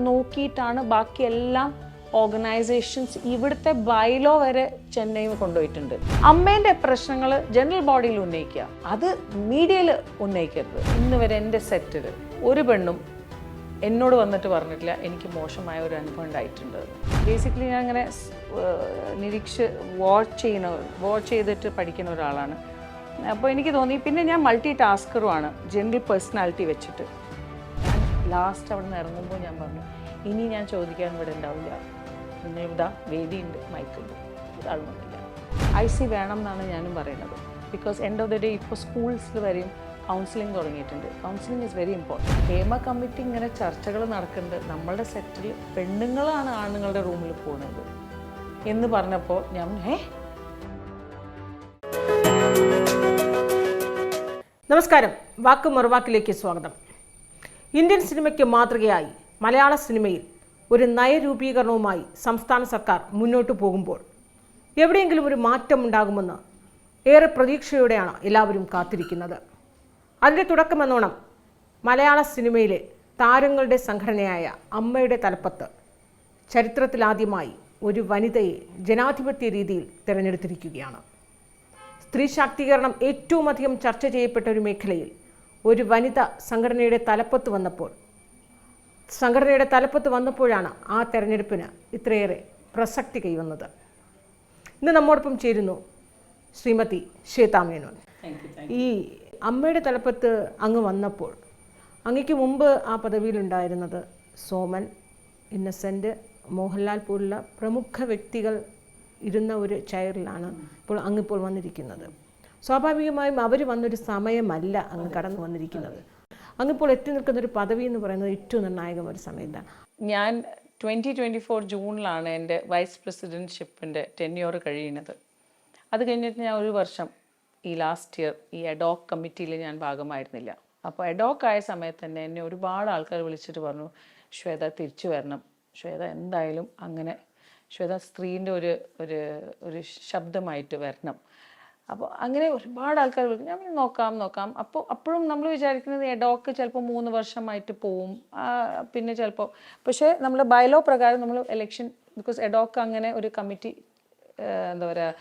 നോക്കിയിട്ടാണ് ബാക്കിയെല്ലാം ഓർഗനൈസേഷൻസ് ഇവിടുത്തെ ബൈലോ വരെ ചെന്നൈയിൽ കൊണ്ടുപോയിട്ടുണ്ട്. അമ്മേൻ്റെ പ്രശ്നങ്ങൾ ജനറൽ ബോഡിയിൽ ഉന്നയിക്കുക, അത് മീഡിയയിൽ ഉന്നയിക്കരുത്. ഇന്ന് വരെ എൻ്റെ സെറ്റിൽ ഒരു പെണ്ണും എന്നോട് വന്നിട്ട് പറഞ്ഞിട്ടില്ല എനിക്ക് മോശമായ ഒരു അനുഭവം ഉണ്ടായിട്ടുണ്ട്. ബേസിക്കലി ഞാൻ അങ്ങനെ വാച്ച് ചെയ്തിട്ട് പഠിക്കുന്ന ഒരാളാണ്. അപ്പോൾ എനിക്ക് തോന്നി, പിന്നെ ഞാൻ മൾട്ടി ടാസ്കറുമാണ് ജനറൽ പേഴ്സണാലിറ്റി വെച്ചിട്ട്. ഞാൻ ലാസ്റ്റ് അവിടെ നിന്ന് ഇറങ്ങുമ്പോൾ ഞാൻ പറഞ്ഞു, ഇനി ഞാൻ ചോദിക്കാൻ ഇവിടെ ഉണ്ടാവില്ല, നിങ്ങൾ ഇതാ വേദിയുണ്ട്, മൈക്കുണ്ട്, ഒരാൾ നോക്കില്ല. IC വേണം എന്നാണ് ഞാനും പറയുന്നത്. Because end of the day ഇപ്പോൾ സ്കൂൾസിൽ വരെയും കൗൺസിലിംഗ് തുടങ്ങിയിട്ടുണ്ട്. Counselling is very important. Hema committee ഇങ്ങനെ ചർച്ചകൾ നടക്കുന്നുണ്ട്, നമ്മളുടെ സെറ്റിൽ പെണ്ണുങ്ങളാണ് ആണുങ്ങളുടെ റൂമിൽ പോകുന്നത് എന്ന് പറഞ്ഞപ്പോൾ ഞാൻ നമസ്കാരം, വാക്ക് മറുവാക്കിലേക്ക് സ്വാഗതം. ഇന്ത്യൻ സിനിമയ്ക്ക് മാതൃകയായി മലയാള സിനിമയിൽ ഒരു നയരൂപീകരണവുമായി സംസ്ഥാന സർക്കാർ മുന്നോട്ട് പോകുമ്പോൾ എവിടെയെങ്കിലും ഒരു മാറ്റമുണ്ടാകുമെന്ന് ഏറെ പ്രതീക്ഷയോടെയാണ് എല്ലാവരും കാത്തിരിക്കുന്നത്. അതിൻ്റെ തുടക്കമെന്നോണം മലയാള സിനിമയിലെ താരങ്ങളുടെ സംഘടനയായ അമ്മയുടെ തലപ്പത്ത് ചരിത്രത്തിലാദ്യമായി ഒരു വനിതയെ ജനാധിപത്യ രീതിയിൽ തിരഞ്ഞെടുത്തിരിക്കുകയാണ്. സ്ത്രീ ശാക്തീകരണം ഏറ്റവും അധികം ചർച്ച ചെയ്യപ്പെട്ട ഒരു മേഖലയിൽ ഒരു വനിത സംഘടനയുടെ തലപ്പത്ത് വന്നപ്പോഴാണ് ആ തെരഞ്ഞെടുപ്പിന് ഇത്രയേറെ പ്രസക്തി കൈവന്നത്. ഇന്ന് നമ്മോടൊപ്പം ചേരുന്നു ശ്രീമതി ശ്വേതാ മേനോൻ. ഈ അമ്മയുടെ തലപ്പത്ത് അങ്ങ് വന്നപ്പോൾ, അങ്ങയ്ക്ക് മുമ്പ് ആ പദവിയിലുണ്ടായിരുന്നത് സോമൻ, ഇന്നസെൻ്റ്, മോഹൻലാൽ പോലുള്ള പ്രമുഖ വ്യക്തികൾ ഇരുന്ന ഒരു ചെയറിലാണ് അങ്ങിപ്പോൾ വന്നിരിക്കുന്നത്. സ്വാഭാവികമായും അവർ വന്നൊരു സമയമല്ല അങ്ങ് കടന്നു വന്നിരിക്കുന്നത്. അങ്ങിപ്പോൾ എത്തി നിൽക്കുന്നൊരു പദവി എന്ന് പറയുന്നത് ഏറ്റവും നിർണായകമായ ഒരു സമയത്താണ്. ഞാൻ 2024 ജൂണിലാണ് എൻ്റെ വൈസ് പ്രസിഡൻറ്റ്ഷിപ്പിൻ്റെ ടെന്യൂർ കഴിയുന്നത്. അത് കഴിഞ്ഞിട്ട് ഞാൻ ഒരു വർഷം ഈ ലാസ്റ്റ് ഇയർ ഈ അഡോക് കമ്മിറ്റിയിൽ ഞാൻ ഭാഗമായിരുന്നില്ല. അപ്പോൾ അഡോക് ആയ സമയത്ത് തന്നെ എന്നെ ഒരുപാട് ആൾക്കാർ വിളിച്ചിട്ട് പറഞ്ഞു, ശ്വേത തിരിച്ചു വരണം, ശ്വേത എന്തായാലും അങ്ങനെ, ശ്വേത സ്ത്രീൻ്റെ ഒരു ശബ്ദമായിട്ട് വരണം. അപ്പോൾ അങ്ങനെ ഒരുപാട് ആൾക്കാർ വിളിക്കും. ഞാൻ നോക്കാം. അപ്പോഴും നമ്മൾ വിചാരിക്കുന്നത് എഡോക്ക് ചിലപ്പോൾ 3 വർഷമായിട്ട് പോവും, പിന്നെ ചിലപ്പോൾ, പക്ഷേ നമ്മൾ ബൈലോ പ്രകാരം നമ്മൾ ഇലക്ഷൻ, ബിക്കോസ് എഡോക്ക് അങ്ങനെ ഒരു കമ്മിറ്റി എന്താ പറയുക,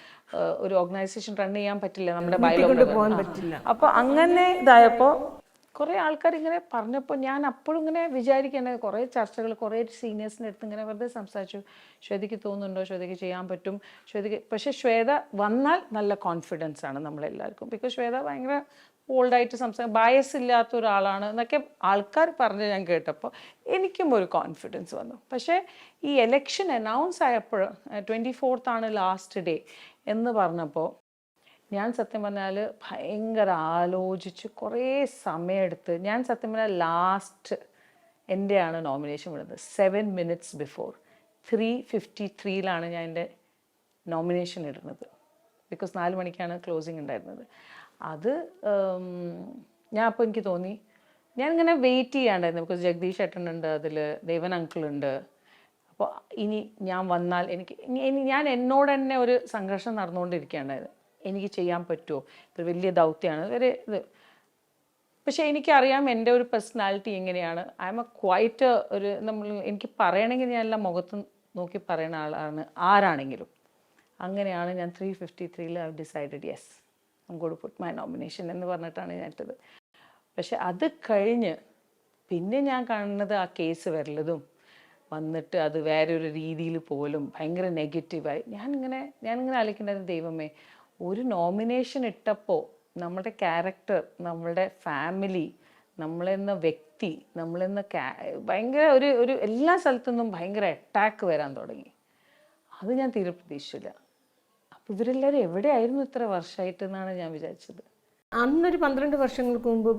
ഒരു ഓർഗനൈസേഷൻ റൺ ചെയ്യാൻ പറ്റില്ല നമ്മുടെ ബൈലോ പ്രകാരം. അപ്പോൾ അങ്ങനെ ഇതായപ്പോൾ കുറേ ആൾക്കാർ ഇങ്ങനെ പറഞ്ഞപ്പോൾ ഞാൻ അപ്പോഴും ഇങ്ങനെ വിചാരിക്കേണ്ടത്, കുറേ ചർച്ചകൾ, കുറേ സീനിയേഴ്സിൻ്റെ അടുത്ത് ഇങ്ങനെ വെറുതെ സംസാരിച്ചു. ശ്വേതയ്ക്ക് തോന്നുന്നുണ്ടോ, ശ്വേതയ്ക്ക് ചെയ്യാൻ പറ്റും, പക്ഷേ ശ്വേത വന്നാൽ നല്ല കോൺഫിഡൻസ് ആണ് നമ്മളെല്ലാവർക്കും. ബിക്കോസ് ശ്വേത ഭയങ്കര ഓൾഡായിട്ട് ബയസ് ഇല്ലാത്ത ഒരാളാണ് എന്നൊക്കെ ആൾക്കാർ പറഞ്ഞ് ഞാൻ കേട്ടപ്പോൾ എനിക്കും ഒരു കോൺഫിഡൻസ് വന്നു. പക്ഷേ ഈ എലക്ഷൻ അനൗൺസ് ആയപ്പോൾ 24th ആണ് ലാസ്റ്റ് ഡേ എന്ന് പറഞ്ഞപ്പോൾ ഞാൻ സത്യം പറഞ്ഞാൽ ഭയങ്കര ആലോചിച്ച് കുറേ സമയമെടുത്ത്, ഞാൻ സത്യം പറഞ്ഞാൽ ലാസ്റ്റ് എൻ്റെയാണ് നോമിനേഷൻ വിടുന്നത്. 7 minutes ബിഫോർ 3:53 ഞാൻ എൻ്റെ നോമിനേഷൻ ഇടുന്നത്. ബിക്കോസ് 4 മണിക്കാണ് ക്ലോസിങ് ഉണ്ടായിരുന്നത്. അത് അപ്പോൾ എനിക്ക് തോന്നി, ഞാനിങ്ങനെ വെയിറ്റ് ചെയ്യാണ്ടായിരുന്നു. ബിക്കോസ് ജഗദീഷ് ഏട്ടനുണ്ട്, അതിൽ ദേവൻ അങ്കിളുണ്ട്. അപ്പോൾ ഇനി ഞാൻ വന്നാൽ ഞാൻ എന്നോട് തന്നെ ഒരു സംഘർഷം നടന്നുകൊണ്ടിരിക്കുകയുണ്ടായത്. എനിക്ക് ചെയ്യാൻ പറ്റുമോ, ഇപ്പോൾ വലിയ ദൗത്യമാണ് ഇത്. പക്ഷേ എനിക്കറിയാം എൻ്റെ ഒരു പേഴ്സണാലിറ്റി എങ്ങനെയാണ്. ഐ എം ക്വൈറ്റ് എനിക്ക് പറയണമെങ്കിൽ ഞാൻ എല്ലാം മുഖത്ത് നോക്കി പറയുന്ന ആളാണ് ആരാണെങ്കിലും. അങ്ങനെയാണ് ഞാൻ 3:53 I decided yes I am going to put my nomination എന്ന് പറഞ്ഞിട്ടാണ് ഞാൻ ഇട്ടത്. പക്ഷെ അത് കഴിഞ്ഞ് പിന്നെ ഞാൻ കാണുന്നത് ആ കേസ് വരലതും വന്നിട്ട് അത് വേറൊരു രീതിയിൽ പോലും ഭയങ്കര നെഗറ്റീവായി. ഞാനിങ്ങനെ ആലോചിക്കുന്നത്, ദൈവമേ, ഒരു നോമിനേഷൻ ഇട്ടപ്പോൾ നമ്മളുടെ ക്യാരക്ടർ, നമ്മളുടെ ഫാമിലി, നമ്മളെന്ന വ്യക്തി, നമ്മളെന്ന ഭയങ്കര ഒരു എല്ലാ സ്ഥലത്തുനിന്നും ഭയങ്കര അറ്റാക്ക് വരാൻ തുടങ്ങി. അത് ഞാൻ തീരെ പ്രതീക്ഷിച്ചില്ല. അപ്പോൾ ഇവരെല്ലാവരും എവിടെയായിരുന്നു ഇത്ര വർഷമായിട്ടെന്നാണ് ഞാൻ വിചാരിച്ചത്. അന്നൊരു 12 വർഷങ്ങൾക്ക് മുമ്പ്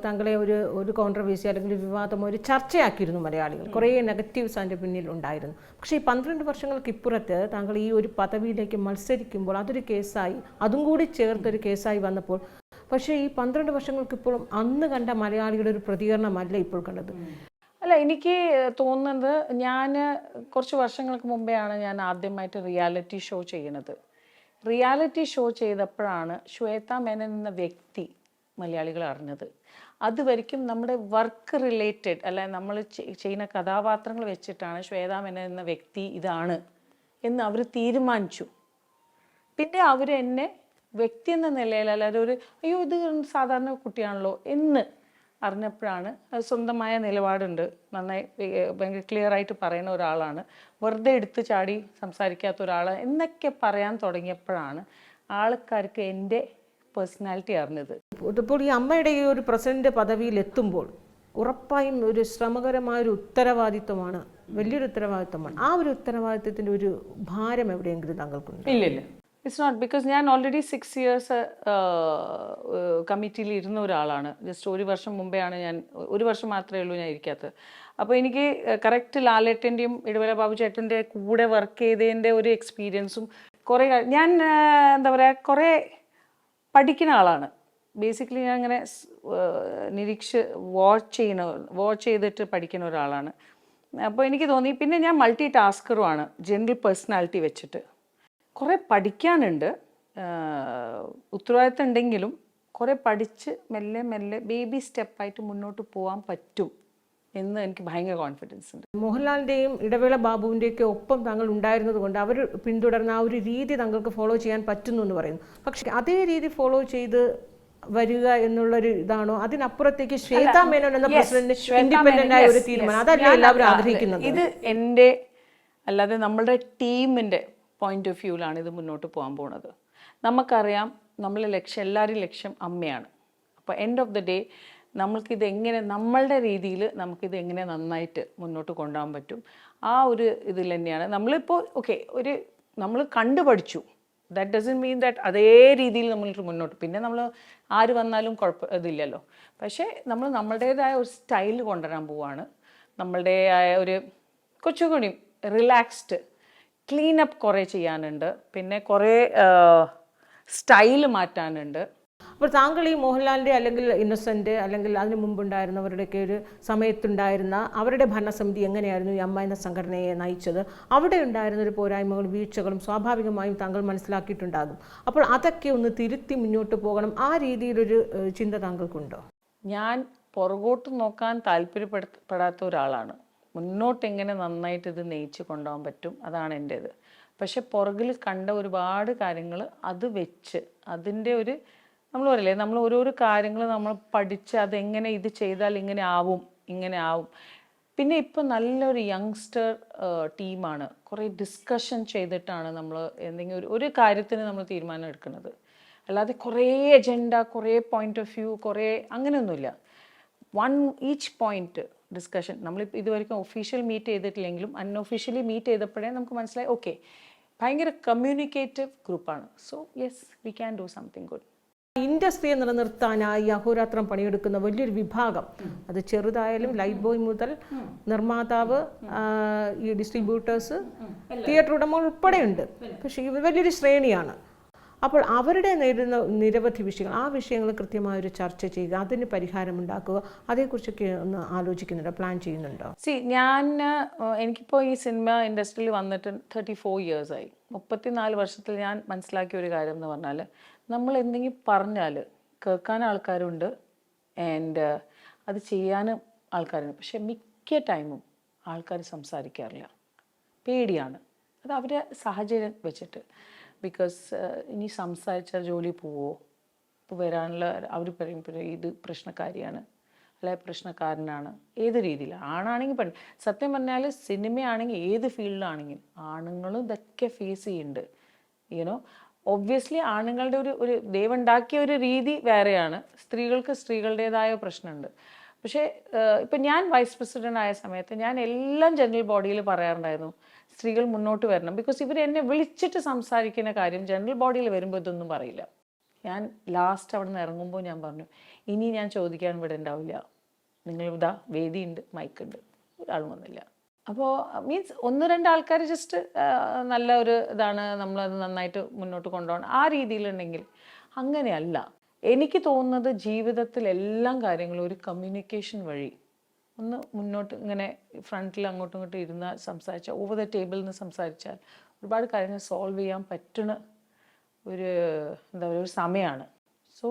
താങ്കളെ ഒരു കോൺട്രവേഴ്സി അല്ലെങ്കിൽ വിവാദമോ ഒരു ചർച്ചയാക്കിയിരുന്നു മലയാളികൾ. കുറേ നെഗറ്റീവ്സ് അതിൻ്റെ പിന്നിൽ ഉണ്ടായിരുന്നു. പക്ഷേ ഈ 12 വർഷങ്ങൾക്ക് ഇപ്പുറത്ത് താങ്കൾ ഈ ഒരു പദവിയിലേക്ക് മത്സരിക്കുമ്പോൾ അതൊരു കേസായി, അതും കൂടി ചേർത്തൊരു കേസായി വന്നപ്പോൾ, പക്ഷേ ഈ 12 വർഷങ്ങൾക്കിപ്പോഴും അന്ന് കണ്ട മലയാളികളുടെ ഒരു പ്രതികരണമല്ല ഇപ്പോൾ കണ്ടത്. അല്ല, എനിക്ക് തോന്നുന്നത്, ഞാൻ കുറച്ച് വർഷങ്ങൾക്ക് മുമ്പെയാണ് ഞാൻ ആദ്യമായിട്ട് റിയാലിറ്റി ഷോ ചെയ്യുന്നത്. റിയാലിറ്റി ഷോ ചെയ്തപ്പോഴാണ് ശ്വേതാ മേനൻ എന്ന വ്യക്തി മലയാളികൾ അറിഞ്ഞത്. അതുവരെയ്ക്കും നമ്മുടെ വർക്ക് റിലേറ്റഡ് അല്ല നമ്മൾ ചെയ്യുന്ന കഥാപാത്രങ്ങൾ വെച്ചിട്ടാണ് ശ്വേതാ മേനോൻ എന്ന വ്യക്തി ഇതാണ് എന്ന് അവർ തീരുമാനിച്ചു. പിന്നെ അവർ എന്നെ വ്യക്തി എന്ന നിലയിൽ അല്ലാതെ ഒരു അയ്യോ ഇത് സാധാരണ കുട്ടിയാണല്ലോ എന്ന് അറിഞ്ഞപ്പോഴാണ് സ്വന്തമായ നിലപാടുണ്ട്, നന്നായി ഭയങ്കര ക്ലിയർ ആയിട്ട് പറയുന്ന ഒരാളാണ്, വെറുതെ എടുത്ത് ചാടി സംസാരിക്കാത്ത ഒരാൾ എന്നൊക്കെ പറയാൻ തുടങ്ങിയപ്പോഴാണ് ആൾക്കാർക്ക് എൻ്റെ പേഴ്സണാലിറ്റി അറിഞ്ഞത്. ഇപ്പോൾ ഈ അമ്മയുടെ ഈ ഒരു പ്രസിഡന്റ് പദവിയിൽ എത്തുമ്പോൾ ഉറപ്പായും ഒരു ശ്രമകരമായൊരു ഉത്തരവാദിത്വമാണ്, വലിയൊരു ഉത്തരവാദിത്വമാണ്. ആ ഒരു ഉത്തരവാദിത്വത്തിൻ്റെ ഒരു ഭാരം എവിടെയെങ്കിലും താങ്കൾക്കുണ്ട്? ഇല്ലില്ല, ഇറ്റ്സ് നോട്ട്. ബിക്കോസ് ഞാൻ ഓൾറെഡി 6 years കമ്മിറ്റിയിൽ ഇരുന്ന ഒരാളാണ്. ജസ്റ്റ് 1 വർഷം മുമ്പേ ആണ് ഞാൻ, 1 വർഷം മാത്രമേ ഉള്ളൂ ഞാൻ ഇരിക്കാത്തത്. അപ്പോൾ എനിക്ക് കറക്റ്റ് ലാലേട്ടൻ്റെയും ഇടവേള ബാബു ചേട്ടൻ്റെ കൂടെ വർക്ക് ചെയ്തതിൻ്റെ ഒരു എക്സ്പീരിയൻസും കുറേ ഞാൻ എന്താ പറയുക കുറേ പഠിക്കുന്ന ആളാണ്. ബേസിക്കലി ഞാൻ ഇങ്ങനെ വാച്ച് ചെയ്തിട്ട് പഠിക്കുന്ന ഒരാളാണ്. അപ്പോൾ എനിക്ക് തോന്നി, പിന്നെ ഞാൻ മൾട്ടി ടാസ്കറുമാണ് ജനറൽ പേഴ്സണാലിറ്റി വെച്ചിട്ട്. കുറേ പഠിക്കാനുണ്ട്, ഉത്തരവാദിത്തം ഉണ്ടെങ്കിലും കുറേ പഠിച്ച് മെല്ലെ മെല്ലെ ബേബി സ്റ്റെപ്പായിട്ട് മുന്നോട്ട് പോകാൻ പറ്റും എന്ന് എനിക്ക് ഭയങ്കര കോൺഫിഡൻസ് ഉണ്ട്. മോഹൻലാലിൻ്റെയും ഇടവേള ബാബുവിൻ്റെയൊക്കെ ഒപ്പം താങ്കൾ ഉണ്ടായിരുന്നത് കൊണ്ട് അവർ പിന്തുടർന്ന ആ ഒരു രീതി താങ്കൾക്ക് ഫോളോ ചെയ്യാൻ പറ്റുന്നു എന്ന് പറയുന്നു. പക്ഷേ അതേ രീതി ഫോളോ ചെയ്ത് വരിക എന്നുള്ളൊരു ഇതാണോ, അതിനപ്പുറത്തേക്ക് ശ്വേതാ മേനോൻ എന്ന പ്രസിഡന്റ് ഇൻഡിപെൻഡന്റ് ആയ ഒരു തീരുമാനം, അതല്ല എല്ലാവരും ആഗ്രഹിക്കുന്നത്? ഇത് എൻ്റെ അല്ലാതെ നമ്മളുടെ ടീമിൻ്റെ പോയിന്റ് ഓഫ് വ്യൂവിലാണ് ഇത് മുന്നോട്ട് പോകാൻ പോകുന്നത്. നമുക്കറിയാം നമ്മളെ ലക്ഷ്യം, എല്ലാവരും ലക്ഷ്യം അമ്മയാണ്. അപ്പോൾ എൻഡ് ഓഫ് ദ ഡേ നമ്മൾക്കിത് എങ്ങനെ നമ്മളുടെ രീതിയിൽ നമുക്കിത് എങ്ങനെ നന്നായിട്ട് മുന്നോട്ട് കൊണ്ടുപോകാൻ പറ്റും, ആ ഒരു ഇതിൽ തന്നെയാണ് നമ്മളിപ്പോൾ നമ്മൾ കണ്ടുപഠിച്ചു. ദാറ്റ് ഡസൻറ്റ് മീൻ ദാറ്റ് അതേ രീതിയിൽ നമ്മൾ മുന്നോട്ട്, പിന്നെ നമ്മൾ ആര് വന്നാലും ഇതില്ലല്ലോ. പക്ഷേ നമ്മൾ നമ്മളുടേതായ ഒരു സ്റ്റൈൽ കൊണ്ടുവരാൻ പോവാണ്. നമ്മളുടേതായ ഒരു കുറച്ചുകൂടി റിലാക്സ്ഡ് ക്ലീനപ്പ് കുറേ ചെയ്യാനുണ്ട്, പിന്നെ കുറേ സ്റ്റൈൽ മാറ്റാനുണ്ട്. അപ്പോൾ താങ്കൾ ഈ മോഹൻലാലിൻ്റെ അല്ലെങ്കിൽ ഇന്നസെൻ്റ് അല്ലെങ്കിൽ അതിന് മുമ്പുണ്ടായിരുന്നവരുടെയൊക്കെ ഒരു സമയത്തുണ്ടായിരുന്ന അവരുടെ ഭരണസമിതി എങ്ങനെയായിരുന്നു ഈ അമ്മ എന്ന സംഘടനയെ നയിച്ചത്? അവിടെ ഉണ്ടായിരുന്ന ഒരു പോരായ്മകളും വീഴ്ചകളും സ്വാഭാവികമായും താങ്കൾ മനസ്സിലാക്കിയിട്ടുണ്ടാകും. അപ്പോൾ അതൊക്കെ ഒന്ന് തിരുത്തി മുന്നോട്ട് പോകണം, ആ രീതിയിലൊരു ചിന്ത താങ്കൾക്കുണ്ടോ? ഞാൻ പുറകോട്ട് നോക്കാൻ താല്പര്യപ്പെടാത്ത ഒരാളാണ്. മുന്നോട്ട് എങ്ങനെ നന്നായിട്ട് ഇത് നയിച്ച് കൊണ്ടുപോകാൻ പറ്റും, അതാണ് എൻ്റേത്. പക്ഷെ പുറകിൽ കണ്ട ഒരുപാട് കാര്യങ്ങൾ അത് വെച്ച് അതിൻ്റെ ഒരു നമ്മൾ പറയില്ലേ, നമ്മൾ ഓരോരോ കാര്യങ്ങൾ നമ്മൾ പഠിച്ച് അതെങ്ങനെ ഇത് ചെയ്താൽ ഇങ്ങനെ ആവും. പിന്നെ ഇപ്പം നല്ലൊരു യങ്സ്റ്റർ ടീമാണ്, കുറേ ഡിസ്കഷൻ ചെയ്തിട്ടാണ് നമ്മൾ എന്തെങ്കിലും ഒരു കാര്യത്തിന് നമ്മൾ തീരുമാനം എടുക്കുന്നത്. അല്ലാതെ കുറേ അജണ്ട, കുറേ പോയിന്റ് ഓഫ് വ്യൂ, കുറേ അങ്ങനെയൊന്നുമില്ല. Each point discussion. നമ്മളിപ്പോൾ ഇതുവരെയ്ക്കും ഒഫീഷ്യൽ മീറ്റ് ചെയ്തിട്ടില്ലെങ്കിലും അൺഒഫീഷ്യലി മീറ്റ് ചെയ്തപ്പോഴേ നമുക്ക് മനസ്സിലായി ഓക്കെ ഭയങ്കര കമ്മ്യൂണിക്കേറ്റീവ് ഗ്രൂപ്പാണ്. So yes, we can do something good. ഇൻഡസ്ട്രിയെ നിലനിർത്താനായി അഹോരാത്രം പണിയെടുക്കുന്ന വലിയൊരു വിഭാഗം, അത് ചെറുതായാലും ലൈറ്റ് ബോയ് മുതൽ നിർമ്മാതാവ്, ഈ ഡിസ്ട്രിബ്യൂട്ടേഴ്സ്, തിയേറ്റർ ഉടമകൾ ഉൾപ്പെടെയുണ്ട്. പക്ഷേ ഇത് വലിയൊരു ശ്രേണിയാണ്. അപ്പോൾ അവരുടെ നേരിടുന്ന നിരവധി വിഷയങ്ങൾ, ആ വിഷയങ്ങൾ കൃത്യമായൊരു ചർച്ച ചെയ്യുക, അതിന് പരിഹാരമുണ്ടാക്കുക, അതേക്കുറിച്ചൊക്കെ ഒന്ന് ആലോചിക്കുന്നുണ്ടോ, പ്ലാൻ ചെയ്യുന്നുണ്ടോ? എനിക്കിപ്പോൾ ഈ സിനിമ ഇൻഡസ്ട്രിയിൽ വന്നിട്ട് 34 years ആയി. 34 വർഷത്തിൽ ഞാൻ മനസ്സിലാക്കിയ ഒരു കാര്യം എന്ന് പറഞ്ഞാൽ, നമ്മൾ എന്തെങ്കിലും പറഞ്ഞാൽ കേൾക്കാൻ ആൾക്കാരുണ്ട് ആൻഡ് അത് ചെയ്യാനും ആൾക്കാരുണ്ട്. പക്ഷെ മിക്ക ടൈമും ആൾക്കാർ സംസാരിക്കാറില്ല, പേടിയാണ്. അത് അവരുടെ സാഹചര്യം വെച്ചിട്ട്. ബിക്കോസ് ഇനി സംസാരിച്ചാൽ ജോലി പോവോ, ഇപ്പോൾ വരാനുള്ള അവർ പറയുമ്പോൾ ഇത് പ്രശ്നക്കാരിയാണ് അല്ലെ പ്രശ്നക്കാരനാണ്, ഏത് രീതിയിലാണ്, ആണാണെങ്കിൽ പെണ്ണ്. സത്യം പറഞ്ഞാൽ സിനിമയാണെങ്കിൽ ഏത് ഫീൽഡിലാണെങ്കിലും ആണുങ്ങളും ഇതൊക്കെ ഫേസ് ചെയ്യുന്നുണ്ട്. യുനോ ഒബ്വിയസ്ലി ആണുങ്ങളുടെ ഒരു ദൈവം ഉണ്ടാക്കിയ ഒരു രീതി വേറെയാണ്, സ്ത്രീകൾക്ക് സ്ത്രീകളുടേതായ പ്രശ്നമുണ്ട്. പക്ഷേ ഇപ്പം ഞാൻ വൈസ് പ്രസിഡൻ്റ് ആയ സമയത്ത് ഞാൻ എല്ലാം ജനറൽ ബോഡിയിൽ പറയാറുണ്ടായിരുന്നു സ്ത്രീകൾ മുന്നോട്ട് വരണം. ബിക്കോസ് ഇവർ എന്നെ വിളിച്ചിട്ട് സംസാരിക്കുന്ന കാര്യം ജനറൽ ബോഡിയിൽ വരുമ്പോൾ ഇതൊന്നും പറയില്ല. ഞാൻ ലാസ്റ്റ് അവിടെ നിന്ന് ഇറങ്ങുമ്പോൾ ഞാൻ പറഞ്ഞു, ഇനി ഞാൻ ചോദിക്കാൻ ഇവിടെ ഉണ്ടാവില്ല, നിങ്ങൾ ഇതാ വേദിയുണ്ട്, മൈക്കുണ്ട്, ഒരാളും വന്നില്ല. അപ്പോൾ മീൻസ് 1-2 ആൾക്കാർ ജസ്റ്റ് നല്ല ഒരു ഇതാണ്, നമ്മളത് നന്നായിട്ട് മുന്നോട്ട് കൊണ്ടുപോകണം ആ രീതിയിലുണ്ടെങ്കിൽ. അങ്ങനെയല്ല. എനിക്ക് തോന്നുന്നത് ജീവിതത്തിൽ എല്ലാ കാര്യങ്ങളും ഒരു കമ്മ്യൂണിക്കേഷൻ വഴി ഒന്ന് മുന്നോട്ട് ഇങ്ങനെ ഫ്രണ്ടിൽ അങ്ങോട്ടും ഇങ്ങോട്ടും ഇരുന്നാൽ സംസാരിച്ചാൽ, ഓവർ ദ ടേബിളിൽ നിന്ന് സംസാരിച്ചാൽ ഒരുപാട് കാര്യങ്ങൾ സോൾവ് ചെയ്യാൻ പറ്റുന്ന ഒരു എന്താ പറയുക ഒരു സമയമാണ്. So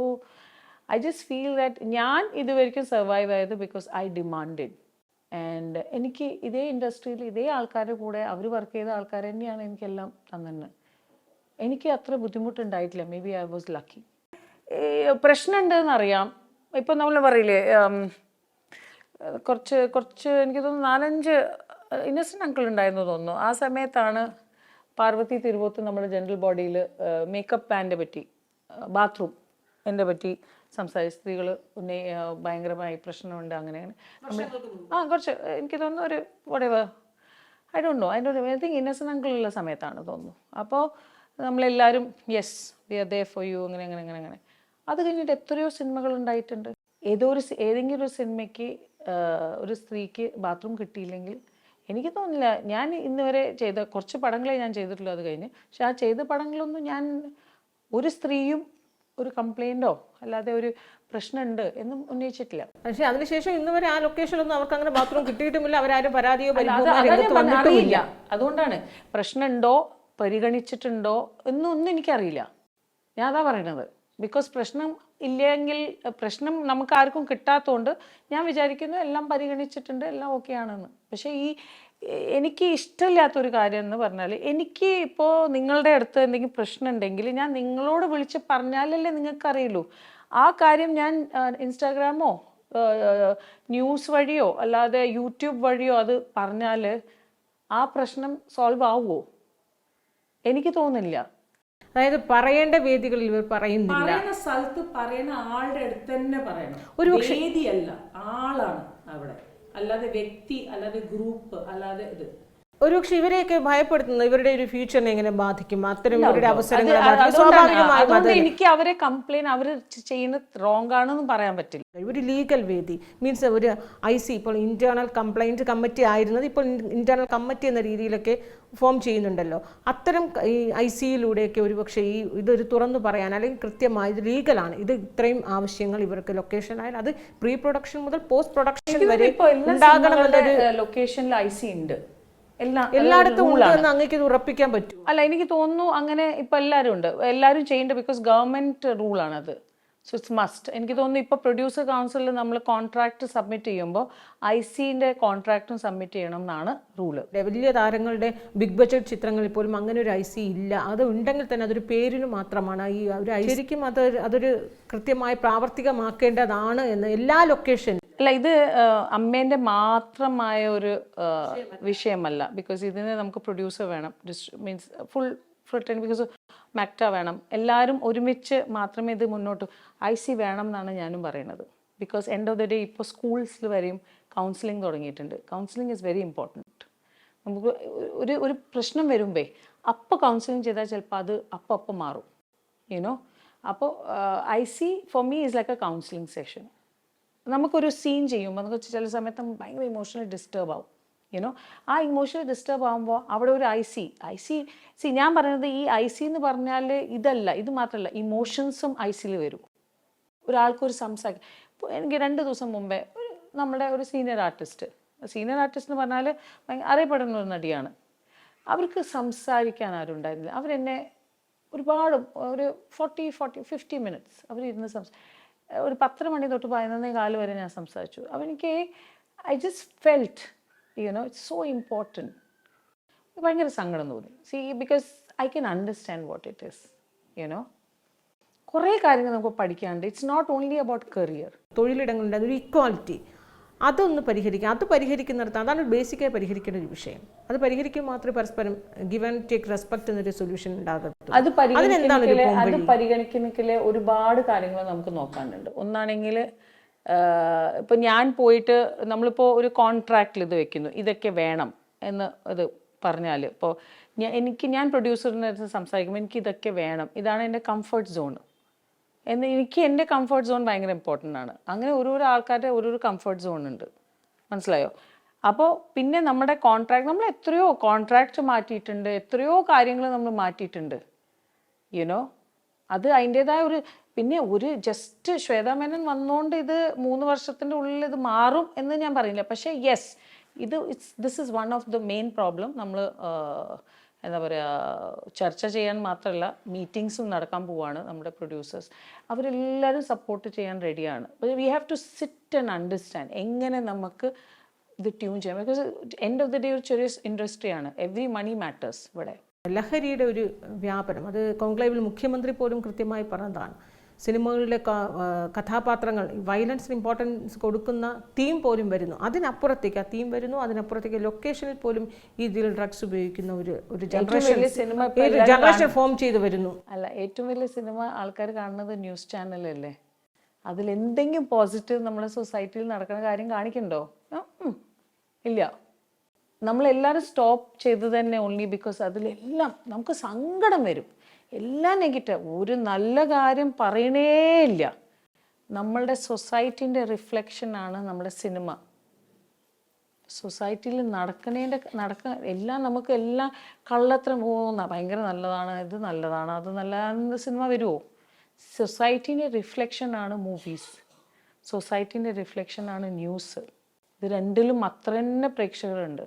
I just feel that ഞാൻ ഇതുവരെയ്ക്കും സർവൈവ് ആയത് ബിക്കോസ് ഐ ഡിമാൻഡഡ്. ആൻഡ് എനിക്ക് ഇതേ ഇൻഡസ്ട്രിയിൽ ഇതേ ആൾക്കാരുടെ കൂടെ അവർ വർക്ക് ചെയ്ത ആൾക്കാർ തന്നെയാണ് എനിക്കെല്ലാം തന്നെ. എനിക്ക് അത്ര ബുദ്ധിമുട്ടുണ്ടായിട്ടില്ല. Maybe I was lucky. പ്രശ്നമുണ്ടെന്നറിയാം. ഇപ്പം നമ്മൾ പറയില്ലേ, കുറച്ച് എനിക്ക് തോന്നുന്നു 4-5 ഇന്നസെൻ്റ് അങ്കിൾ ഉണ്ടായിരുന്നു തോന്നുന്നു. ആ സമയത്താണ് പാർവതി തിരുവോത്ത് നമ്മുടെ ജനറൽ ബോഡിയിൽ മേക്കപ്പ് ബാനിനെ പറ്റി, ബാത്റൂം എൻ്റെ പറ്റി സംസാരിച്ച് സ്ത്രീകൾ ഭയങ്കരമായി പ്രശ്നമുണ്ട് അങ്ങനെയാണ് നമ്മൾ കുറച്ച് എനിക്ക് തോന്നുന്നു ഒരു whatever I don't know I think Innocent uncle ഉള്ള സമയത്താണ് തോന്നുന്നു. അപ്പോൾ നമ്മളെല്ലാവരും yes we are there for you അങ്ങനെ. അത് കഴിഞ്ഞിട്ട് എത്രയോ സിനിമകൾ ഉണ്ടായിട്ടുണ്ട്. ഏതെങ്കിലും ഒരു സിനിമയ്ക്ക് ഒരു സ്ത്രീക്ക് ബാത്റൂം കിട്ടിയില്ലെങ്കിൽ എനിക്ക് തോന്നുന്നില്ല. ഞാൻ ഇന്ന് വരെ ചെയ്ത കുറച്ച് പടങ്ങളെ ഞാൻ ചെയ്തിട്ടുള്ളൂ അത് കഴിഞ്ഞ്. പക്ഷെ ആ ചെയ്ത പടങ്ങളൊന്നും ഞാൻ ഒരു സ്ത്രീയും ഒരു കംപ്ലൈൻറ്റോ അല്ലാതെ ഒരു പ്രശ്നമുണ്ട് എന്നും ഉന്നയിച്ചിട്ടില്ല. പക്ഷേ അതിനുശേഷം ഇന്ന് വരെ ആ ലൊക്കേഷനിലൊന്നും അവർക്ക് അങ്ങനെ ബാത്റൂം കിട്ടിയിട്ടുമില്ല. അവരാരും പരാതിയോ അറിയില്ല. അതുകൊണ്ടാണ് പ്രശ്നമുണ്ടോ പരിഗണിച്ചിട്ടുണ്ടോ ഒന്നും എനിക്കറിയില്ല. ഞാൻ അതാ പറയണത്. ബിക്കോസ് പ്രശ്നം ഇല്ലെങ്കിൽ പ്രശ്നം നമുക്ക് ആർക്കും കിട്ടാത്തതുകൊണ്ട് ഞാൻ വിചാരിക്കുന്നു എല്ലാം പരിഗണിച്ചിട്ടുണ്ട്, എല്ലാം ഓക്കെ ആണെന്ന്. പക്ഷേ എനിക്ക് ഇഷ്ടമില്ലാത്തൊരു കാര്യം എന്ന് പറഞ്ഞാൽ, എനിക്ക് ഇപ്പോൾ നിങ്ങളുടെ അടുത്ത് എന്തെങ്കിലും പ്രശ്നം ഉണ്ടെങ്കിൽ ഞാൻ നിങ്ങളോട് വിളിച്ച് പറഞ്ഞാലല്ലേ നിങ്ങൾക്കറിയുള്ളൂ. ആ കാര്യം ഞാൻ ഇൻസ്റ്റാഗ്രാമോ ന്യൂസ് വഴിയോ അല്ലാതെ യൂട്യൂബ് വഴിയോ അത് പറഞ്ഞാൽ ആ പ്രശ്നം സോൾവ് ആവുമോ? എനിക്ക് തോന്നുന്നില്ല. അതായത് പറയേണ്ട വേദികളിൽ ഇവർ പറയുന്നില്ല. പറയുന്ന സ്ഥലത്ത് പറയുന്ന ആളുടെ അടുത്ത് തന്നെ പറയണം. ഒരു വേദിയല്ല, ആളാണ് അവിടെ, അല്ലാതെ വ്യക്തി, അല്ലാതെ ഗ്രൂപ്പ്, അല്ലാതെ ഇത്. ഒരുപക്ഷെ ഇവരെയൊക്കെ ഭയപ്പെടുത്തുന്നത് ഇവരുടെ ഒരു ഫ്യൂച്ചറിനെ എങ്ങനെ ബാധിക്കും, അത്തരം ഇവരുടെ അവസരങ്ങൾ എനിക്ക് അവരെ കംപ്ലൈന്റ് അവർ ചെയ്യുന്നത് റോങ് ആണെന്നും പറയാൻ പറ്റില്ല. ഒരു ലീഗൽ വേദി മീൻസ് ഒരു IC ഇപ്പോൾ ഇന്റേണൽ കംപ്ലൈന്റ് കമ്മിറ്റി ആയിരുന്നത് ഇപ്പോൾ ഇന്റേണൽ കമ്മിറ്റി എന്ന രീതിയിലൊക്കെ ഫോം ചെയ്യുന്നുണ്ടല്ലോ. അത്തരം ഈ ICയിലൂടെയൊക്കെ ഒരുപക്ഷെ ഇതൊരു തുറന്നു പറയാൻ അല്ലെങ്കിൽ കൃത്യമായി ഇത് ലീഗലാണ്, ഇത് ഇത്രയും ആവശ്യങ്ങൾ ഇവർക്ക് ലൊക്കേഷൻ ആയാലും അത് പ്രീ പ്രൊഡക്ഷൻ മുതൽ പോസ്റ്റ് പ്രൊഡക്ഷൻ വരെ ഉണ്ടാകണമെന്നൊരു ലൊക്കേഷനിൽ IC ഉണ്ട്. എല്ലായിടത്തും ഉണ്ടെന്ന് അങ്ങേക്ക് ഉറപ്പിക്കാൻ പറ്റും? അല്ല, എനിക്ക് തോന്നുന്നു അങ്ങനെ ഇപ്പൊ എല്ലാവരും ഉണ്ട്, എല്ലാവരും ചെയ്യേണ്ടത്. ബിക്കോസ് ഗവൺമെന്റ് റൂളാണത്. So it's must. എനിക്ക് തോന്നുന്നു ഇപ്പോൾ പ്രൊഡ്യൂസർ കൗൺസിലിൽ നമ്മൾ കോൺട്രാക്ട് സബ്മിറ്റ് ചെയ്യുമ്പോൾ ICന്റെ കോൺട്രാക്റ്റും സബ്മിറ്റ് ചെയ്യണം എന്നാണ് റൂള്. വലിയ താരങ്ങളുടെ ബിഗ് ബഡ്ജറ്റ് ചിത്രങ്ങളിൽ പോലും അങ്ങനെ ഒരു IC ഇല്ല. അത് ഉണ്ടെങ്കിൽ തന്നെ അതൊരു പേരിന് മാത്രമാണ്. ഈ ഒരു ശരിക്കും അതൊരു കൃത്യമായി പ്രാവർത്തികമാക്കേണ്ടതാണ് എന്ന് എല്ലാ ലൊക്കേഷനും. അല്ല, ഇത് അമ്മേൻ്റെ മാത്രമായ ഒരു വിഷയമല്ല. ബിക്കോസ് ഇതിന് നമുക്ക് പ്രൊഡ്യൂസർ വേണം, means full time, because MACTA വേണം, എല്ലാവരും ഒരുമിച്ച് മാത്രമേ ഇത് മുന്നോട്ട്. IC വേണം എന്നാണ് ഞാനും പറയുന്നത്. Because end of the day ഇപ്പോൾ സ്കൂൾസിൽ വരെയും കൗൺസിലിംഗ് തുടങ്ങിയിട്ടുണ്ട്. Counselling is very important. നമുക്ക് ഒരു പ്രശ്നം വരുമ്പേ അപ്പോൾ കൗൺസിലിംഗ് ചെയ്താൽ ചിലപ്പോൾ അത് അപ്പം മാറും, യുനോ. അപ്പോൾ IC for me is like A counselling session. നമുക്കൊരു സീൻ ചെയ്യുമ്പോൾ നമുക്ക് ചില സമയത്ത് ഭയങ്കര ഇമോഷണലി ഡിസ്റ്റർബ് ആവും, യുനോ. ആ ഇമോഷണലി ഡിസ്റ്റർബ് ആകുമ്പോൾ അവിടെ ഒരു IC ഞാൻ പറയുന്നത് ഈ IC എന്ന് പറഞ്ഞാൽ ഇതല്ല, ഇത് മാത്രമല്ല, ഇമോഷൻസും ICയിൽ വരും. ഒരാൾക്കൊരു ഇപ്പോൾ എനിക്ക് 2 ദിവസം മുമ്പേ നമ്മുടെ ഒരു സീനിയർ ആർട്ടിസ്റ്റ് എന്ന് പറഞ്ഞാൽ അറിയപ്പെടുന്ന ഒരു നടിയാണ്. അവർക്ക് സംസാരിക്കാൻ ആരും ഉണ്ടായിരുന്നില്ല. അവരെന്നെ ഒരുപാട് ഒരു 40-50 മിനിറ്റ്സ് അവരിരുന്ന് ഒരു 10 മണി തൊട്ട് 11:15 വരെ ഞാൻ സംസാരിച്ചു. എനിക്ക് I just felt it's so important. ഭയങ്കര സങ്കടം തോന്നി. Because I can understand what it is, കുറേ കാര്യങ്ങൾ നമുക്ക് പഠിക്കാനുണ്ട്. It's not only about career. തൊഴിലിടങ്ങളുണ്ട്, അതൊരു ഇക്വാലിറ്റി, അതൊന്ന് പരിഹരിക്കുക. അത് പരിഹരിക്കുന്നിടത്ത് അതാണ് ബേസിക്കായി പരിഹരിക്കേണ്ട ഒരു വിഷയം. അത് പരിഹരിക്കുമ്പോൾ മാത്രമേ പരസ്പരം ഗിവ് ആൻഡ് ടേക്ക് റെസ്പെക്ട് എന്നൊരു സൊല്യൂഷൻ ഉണ്ടാകത്തുള്ളൂ. അത് പരിഗണിക്കുന്നതിൽ ഒരുപാട് കാര്യങ്ങൾ നമുക്ക് നോക്കാനുണ്ട്. ഒന്നാണെങ്കിൽ ഇപ്പം ഞാൻ പോയിട്ട് നമ്മളിപ്പോൾ ഒരു കോൺട്രാക്റ്റിൽ ഇത് വെക്കുന്നു, ഇതൊക്കെ വേണം എന്ന് ഇത് പറഞ്ഞാൽ, ഇപ്പോൾ ഞാൻ പ്രൊഡ്യൂസറിൻ്റെ അടുത്ത് സംസാരിക്കുമ്പോൾ എനിക്ക് ഇതൊക്കെ വേണം, ഇതാണ് എൻ്റെ കംഫർട്ട് സോൺ എനിക്ക് എൻ്റെ കംഫർട്ട് സോൺ ഭയങ്കര ഇമ്പോർട്ടൻ്റ് ആണ്. അങ്ങനെ ഓരോരോ ആൾക്കാരുടെ ഓരോരോ കംഫർട്ട് സോൺ ഉണ്ട്, മനസ്സിലായോ? അപ്പോൾ പിന്നെ നമ്മുടെ നമ്മൾ എത്രയോ കോൺട്രാക്റ്റ് മാറ്റിയിട്ടുണ്ട്, എത്രയോ കാര്യങ്ങൾ നമ്മൾ മാറ്റിയിട്ടുണ്ട്, അത് അതിൻ്റെതായ പിന്നെ ജസ്റ്റ് ശ്വേതാ മേനോൻ വന്നുകൊണ്ട് ഇത് 3 വർഷത്തിൻ്റെ ഉള്ളിൽ ഇത് മാറും എന്ന് ഞാൻ പറയില്ല. പക്ഷേ yes, this is one of the main problem. നമ്മൾ എന്താ പറയുക, ചർച്ച ചെയ്യാൻ മാത്രമല്ല മീറ്റിങ്സും നടക്കാൻ പോവാണ്. നമ്മുടെ പ്രൊഡ്യൂസേഴ്സ് അവരെല്ലാവരും സപ്പോർട്ട് ചെയ്യാൻ റെഡിയാണ്. We have to sit and understand എങ്ങനെ നമുക്ക് ഇത് ട്യൂൺ ചെയ്യാം. Because end of the day ഒരു ചെറിയ ഇൻഡസ്ട്രിയാണ്. എവറി മണി മാറ്റേഴ്സ് ഇവിടെ. ലഹരിയുടെ ഒരു വ്യാപനം, അത് കോൺക്ലേവിൽ മുഖ്യമന്ത്രി പോലും കൃത്യമായി പറഞ്ഞതാണ്. സിനിമകളിലെ കഥാപാത്രങ്ങൾ വയലൻസിന് ഇമ്പോർട്ടൻസ് കൊടുക്കുന്ന തീം പോലും വരുന്നു. അതിനപ്പുറത്തേക്ക് ആ തീം വരുന്നു, അതിനപ്പുറത്തേക്ക് ലൊക്കേഷനിൽ പോലും ഈ ഇതിൽ ഡ്രഗ്സ് ഉപയോഗിക്കുന്ന ഒരു ജനറേഷൻ ഫോം ചെയ്ത് വരുന്നു. അല്ല, ഏറ്റവും വലിയ സിനിമ ആൾക്കാർ കാണുന്നത് ന്യൂസ് ചാനലല്ലേ. അതിലെന്തെങ്കിലും പോസിറ്റീവ് നമ്മുടെ സൊസൈറ്റിയിൽ നടക്കുന്ന കാര്യം കാണിക്കണ്ടോ? ഇല്ല. നമ്മളെല്ലാവരും സ്റ്റോപ്പ് ചെയ്ത് തന്നെ ഓൺലി ബിക്കോസ് അതിലെല്ലാം നമുക്ക് സങ്കടം വരും. എല്ലാം നെഗറ്റീവ്, ഒരു നല്ല കാര്യം പറയണേ ഇല്ല. നമ്മളുടെ സൊസൈറ്റീൻ്റെ റിഫ്ലക്ഷനാണ് നമ്മുടെ സിനിമ. സൊസൈറ്റിയിൽ എല്ലാം നമുക്ക് എല്ലാം കള്ളത്തരം പോകുന്ന ഭയങ്കര നല്ലതാണ്, ഇത് നല്ലതാണ്, അത് നല്ലതാണെന്ന് സിനിമ വരുമോ? സൊസൈറ്റീൻ്റെ റിഫ്ലക്ഷനാണ് മൂവീസ്, സൊസൈറ്റീൻ്റെ റിഫ്ലക്ഷനാണ് ന്യൂസ്. ഇത് രണ്ടിലും അത്ര തന്നെ പ്രേക്ഷകരുണ്ട്.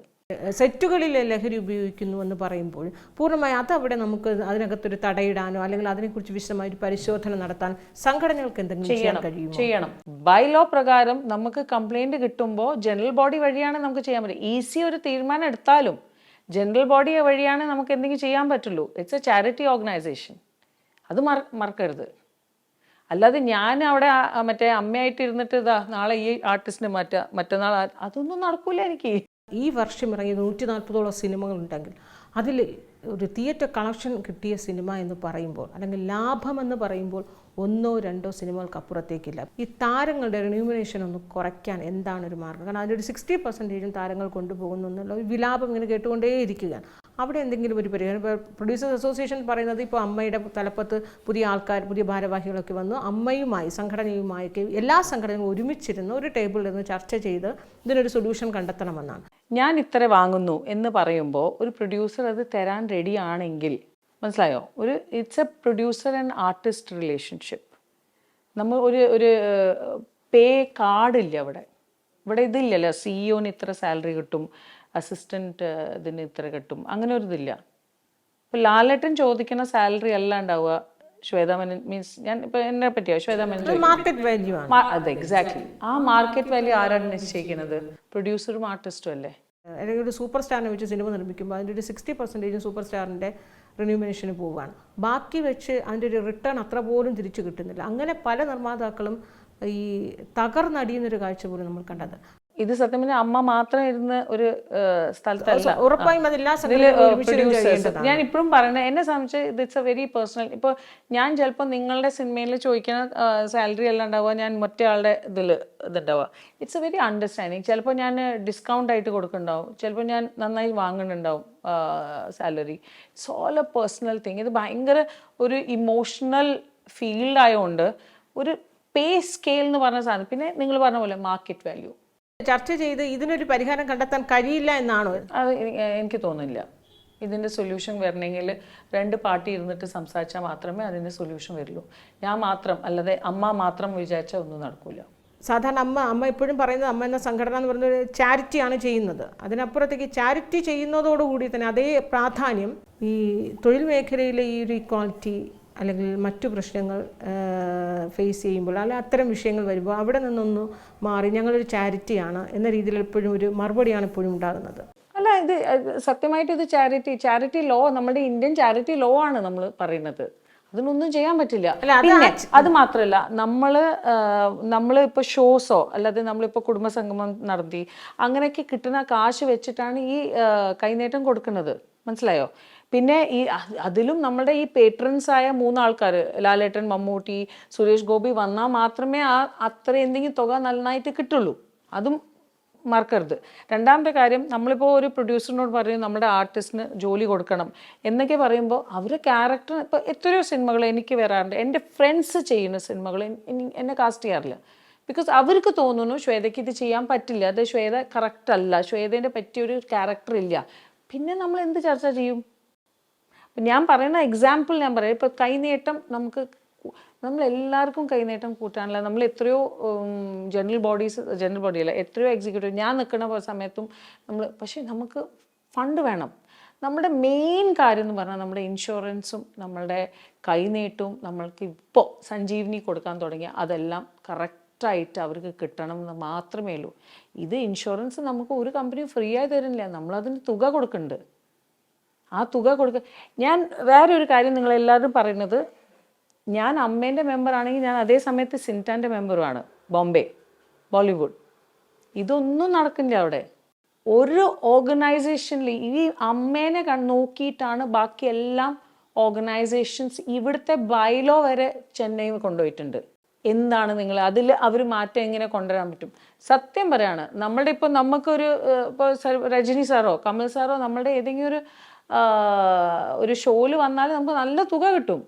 സെറ്റുകളിൽ ലഹരി ഉപയോഗിക്കുന്നു എന്ന് പറയുമ്പോൾ പൂർണ്ണമായി അതവിടെ നമുക്ക് അതിനകത്തൊരു തടയിടാനോ അല്ലെങ്കിൽ അതിനെക്കുറിച്ച് വിശദമായ ഒരു പരിശോധന നടത്താൻ സംഘടനകൾക്ക് എന്തെങ്കിലും ചെയ്യാൻ കഴിയുമോ? ചെയ്യണം. ബൈ ലോ പ്രകാരം നമുക്ക് കംപ്ലൈൻറ്റ് കിട്ടുമ്പോൾ ജനറൽ ബോഡി വഴിയാണ് നമുക്ക് ചെയ്യാൻ പറ്റും. ഈസി ഒരു തീരുമാനം എടുത്താലും ജനറൽ ബോഡി വഴിയാണ് നമുക്ക് എന്തെങ്കിലും ചെയ്യാൻ പറ്റുള്ളൂ. It's A charity organisation. അത് മറക്കരുത്. അല്ലാതെ ഞാൻ അവിടെ മറ്റേ അമ്മയായിട്ട് ഇരുന്നിട്ട് ഇതാ നാളെ ഈ ആർട്ടിസ്റ്റിനെ മറ്റന്നാൾ അതൊന്നും നടക്കൂല എനിക്ക്. ഈ വർഷം ഇറങ്ങിയ 140ഓളം സിനിമകളുണ്ടെങ്കിൽ അതിൽ ഒരു തിയേറ്റർ കളക്ഷൻ കിട്ടിയ സിനിമ എന്ന് പറയുമ്പോൾ അല്ലെങ്കിൽ ലാഭം എന്ന് പറയുമ്പോൾ 1 or 2 സിനിമകൾക്ക് അപ്പുറത്തേക്കില്ല. ഈ താരങ്ങളുടെ റെമ്യൂണറേഷൻ ഒന്ന് കുറയ്ക്കാൻ എന്താണ് ഒരു മാർഗം? കാരണം അതിലൊരു 60% താരങ്ങൾ കൊണ്ടുപോകുന്നു എന്നുള്ള ഒരു വിലാപം ഇങ്ങനെ കേട്ടുകൊണ്ടേയിരിക്കുകയാണ്. അവിടെ എന്തെങ്കിലും ഒരു പരിഹാരം? ഇപ്പോൾ പ്രൊഡ്യൂസേഴ്സ് അസോസിയേഷൻ പറയുന്നത് ഇപ്പോൾ അമ്മയുടെ തലപ്പത്ത് പുതിയ ആൾക്കാർ, പുതിയ ഭാരവാഹികളൊക്കെ വന്നു അമ്മയുമായി സംഘടനയുമായൊക്കെ എല്ലാ സംഘടനകളും ഒരുമിച്ചിരുന്ന് ഒരു ടേബിളിൽ നിന്ന് ചർച്ച ചെയ്ത് ഇതിനൊരു സൊല്യൂഷൻ കണ്ടെത്തണമെന്നാണ്. ഞാൻ ഇത്ര വാങ്ങുന്നു എന്ന് പറയുമ്പോൾ ഒരു പ്രൊഡ്യൂസർ അത് തരാൻ റെഡി ആണെങ്കിൽ, മനസ്സിലായോ? It's A producer and artist relationship. നമ്മൾ ഒരു പേ കാർഡില്ല ഇവിടെ ഇതില്ലല്ലോ. സിഇഒന് ഇത്ര സാലറി കിട്ടും, അസിസ്റ്റൻറ്റ് ഇതിന് ഇത്ര കിട്ടും, അങ്ങനെ ഒരു ഇതില്ല. ഇപ്പോൾ ലാലേട്ടൻ ചോദിക്കുന്ന സാലറി അല്ല ഉണ്ടാവുക ശ്വേതാ മേനോൻ, മീൻസ് ഞാൻ ഇപ്പോൾ എന്നെ പറ്റിയോ ശ്വേതാ മേനോൻ മാർക്കറ്റ് വാല്യൂ ആണ്. അതെ, എക്സാക്ട്ലി. ആ മാർക്കറ്റ് വാല്യൂ ആരാണ് നിശ്ചയിക്കുന്നത്? പ്രൊഡ്യൂസറും ആർട്ടിസ്റ്റും അല്ലേ. അല്ലെങ്കിൽ ഒരു സൂപ്പർ സ്റ്റാറിനെ വെച്ച് സിനിമ നിർമ്മിക്കുമ്പോൾ അതിൻ്റെ ഒരു 60% സൂപ്പർ സ്റ്റാറിൻ്റെ റിന്യൂമിനേഷന് പോവുകയാണ്. ബാക്കി വെച്ച് അതിൻ്റെ ഒരു റിട്ടേൺ അത്ര പോലും തിരിച്ചു കിട്ടുന്നില്ല. അങ്ങനെ പല നിർമ്മാതാക്കളും ഈ തകർന്നടിയുന്നൊരു കാഴ്ച പോലും നമ്മൾ കണ്ടത്. ഇത് സത്യം പറഞ്ഞാൽ അമ്മ മാത്രം ഇരുന്ന് ഒരു സ്ഥലത്തല്ല, ഉറപ്പായും ഞാൻ ഇപ്പോഴും പറയുന്നത് എന്നെ സംബന്ധിച്ച് ഇറ്റ്സ് എ വെരി പേഴ്സണൽ. ഇപ്പോൾ ഞാൻ ചിലപ്പോൾ നിങ്ങളുടെ സിനിമയിൽ ചോദിക്കുന്ന സാലറി എല്ലാം ഉണ്ടാവുക, ഞാൻ മറ്റേ ആളുടെ ഇതുണ്ടാവുക. It's a very understanding. ചിലപ്പോൾ ഞാൻ ഡിസ്കൗണ്ട് ആയിട്ട് കൊടുക്കുന്നുണ്ടാവും, ചിലപ്പോൾ ഞാൻ നന്നായി വാങ്ങുന്നുണ്ടാവും salary. It's all a personal thing. ഇത് ഭയങ്കര ഒരു ഇമോഷണൽ ഫീൽഡ് ആയതുകൊണ്ട് ഒരു പേ സ്കെയിൽ എന്ന് പറഞ്ഞ സാധനം. പിന്നെ നിങ്ങൾ പറഞ്ഞ പോലെ മാർക്കറ്റ് വാല്യൂ ചർച്ച ചെയ്ത് ഇതിനൊരു പരിഹാരം കണ്ടെത്താൻ കഴിയില്ല എന്നാണോ? അത് എനിക്ക് തോന്നുന്നില്ല. ഇതിൻ്റെ സൊല്യൂഷൻ വരണമെങ്കിൽ 2 പാർട്ടി ഇരുന്നിട്ട് സംസാരിച്ചാൽ മാത്രമേ അതിൻ്റെ സൊല്യൂഷൻ വരുള്ളൂ. ഞാൻ മാത്രം, അല്ലാതെ അമ്മ മാത്രം വിചാരിച്ചാൽ ഒന്നും നടക്കില്ല. സാധാരണ അമ്മ എപ്പോഴും പറയുന്നത് അമ്മ എന്ന സംഘടന എന്ന് പറയുന്നത് ചാരിറ്റിയാണ് ചെയ്യുന്നത്. അതിനപ്പുറത്തേക്ക് ചാരിറ്റി ചെയ്യുന്നതോടുകൂടി തന്നെ അതേ പ്രാധാന്യം ഈ തൊഴിൽ മേഖലയിലെ ഈ ഒരു ഇക്വാളിറ്റി അല്ലെങ്കിൽ മറ്റു പ്രശ്നങ്ങൾ ഫേസ് ചെയ്യുമ്പോൾ അല്ലെങ്കിൽ അത്തരം വിഷയങ്ങൾ വരുമ്പോൾ അവിടെ നിന്നൊന്ന് മാറി ഞങ്ങളൊരു ചാരിറ്റിയാണ് എന്ന രീതിയിൽ എപ്പോഴും ഒരു മറുപടിയാണ് എപ്പോഴും ഉണ്ടാകുന്നത്. അല്ല, ഇത് സത്യമായിട്ട് ഇത് ചാരിറ്റി ലോ, നമ്മുടെ ഇന്ത്യൻ ചാരിറ്റി ലോ ആണ് നമ്മൾ പറയുന്നത്. അതിനൊന്നും ചെയ്യാൻ പറ്റില്ല. പിന്നെ അത് മാത്രമല്ല, നമ്മൾ ഇപ്പോൾ ഷോസോ അല്ലാതെ നമ്മളിപ്പോൾ കുടുംബസംഗമം നടത്തി അങ്ങനെയൊക്കെ കിട്ടുന്ന കാശ് വെച്ചിട്ടാണ് ഈ കൈനീട്ടം കൊടുക്കുന്നത്, മനസ്സിലായോ? പിന്നെ അതിലും നമ്മുടെ ഈ പേട്രൻസ് ആയ 3 ആൾക്കാർ, ലാലേട്ടൻ, മമ്മൂട്ടി, സുരേഷ് ഗോപി വന്നാൽ മാത്രമേ അത്ര എന്തെങ്കിലും തുക നന്നായിട്ട് കിട്ടുള്ളൂ. അതും മറക്കരുത്. രണ്ടാമത്തെ കാര്യം, നമ്മളിപ്പോൾ ഒരു പ്രൊഡ്യൂസറിനോട് പറയും നമ്മുടെ ആർട്ടിസ്റ്റിന് ജോലി കൊടുക്കണം എന്നൊക്കെ പറയുമ്പോൾ അവരുടെ ക്യാരക്ടർ, ഇപ്പോൾ എത്രയോ സിനിമകൾ എനിക്ക് വരാറുണ്ട്, എൻ്റെ ഫ്രണ്ട്സ് ചെയ്യുന്ന സിനിമകൾ എന്നെ കാസ്റ്റ് ചെയ്യാറില്ല. ബിക്കോസ് അവർക്ക് തോന്നുന്നു ശ്വേതയ്ക്ക് ഇത് ചെയ്യാൻ പറ്റില്ല, അത് ശ്വേത കറക്റ്റ് അല്ല, ശ്വേതേൻ്റെ പറ്റിയൊരു ക്യാരക്ടർ ഇല്ല. പിന്നെ നമ്മൾ എന്ത് ചർച്ച ചെയ്യും? ഞാൻ പറയുന്ന എക്സാമ്പിൾ ഞാൻ പറയാം. ഇപ്പോൾ കൈനീട്ടം നമ്മളെല്ലാവർക്കും കൈനീട്ടം കൂട്ടാനുള്ള നമ്മൾ എത്രയോ ജനറൽ ബോഡിയല്ല, എത്രയോ എക്സിക്യൂട്ടീവ് ഞാൻ നിൽക്കുന്ന സമയത്തും പക്ഷേ നമുക്ക് ഫണ്ട് വേണം. നമ്മുടെ മെയിൻ കാര്യം എന്ന് പറഞ്ഞാൽ നമ്മുടെ ഇൻഷുറൻസും നമ്മളുടെ കൈനീട്ടവും നമ്മൾക്ക് ഇപ്പോൾ സഞ്ജീവനി കൊടുക്കാൻ തുടങ്ങിയ അതെല്ലാം കറക്റ്റായിട്ട് അവർക്ക് കിട്ടണം എന്ന് മാത്രമേ ഉള്ളൂ. ഇത് ഇൻഷുറൻസ് നമുക്ക് ഒരു കമ്പനി ഫ്രീ ആയി തരുന്നില്ല, നമ്മളതിന് തുക കൊടുക്കുന്നുണ്ട്. ആ തുക ഞാൻ വേറെ ഒരു കാര്യം നിങ്ങളെല്ലാവരും പറയുന്നത്, ഞാൻ അമ്മേൻ്റെ മെമ്പറാണെങ്കിൽ ഞാൻ അതേ സമയത്ത് സിൻറ്റാൻ്റെ മെമ്പറുമാണ്, ബോളിവുഡ്. ഇതൊന്നും നടക്കില്ല അവിടെ. ഒരു ഓർഗനൈസേഷനിൽ ഈ അമ്മേനെ നോക്കിയിട്ടാണ് ബാക്കി എല്ലാം ഓർഗനൈസേഷൻസ്. ഇവിടുത്തെ ബൈലോ വരെ ചെന്നൈ കൊണ്ടുപോയിട്ടുണ്ട്. എന്താണ് നിങ്ങൾ അതിൽ അവർ മാറ്റം എങ്ങനെ കൊണ്ടുവരാൻ പറ്റും? സത്യം പറയാണ്, നമ്മളുടെ ഇപ്പോൾ നമുക്കൊരു ഇപ്പോൾ രജനി സാറോ കമൽ സാറോ നമ്മളുടെ ഏതെങ്കിലും ഒരു ഷോയിൽ വന്നാൽ നമുക്ക് നല്ല തുക കിട്ടും.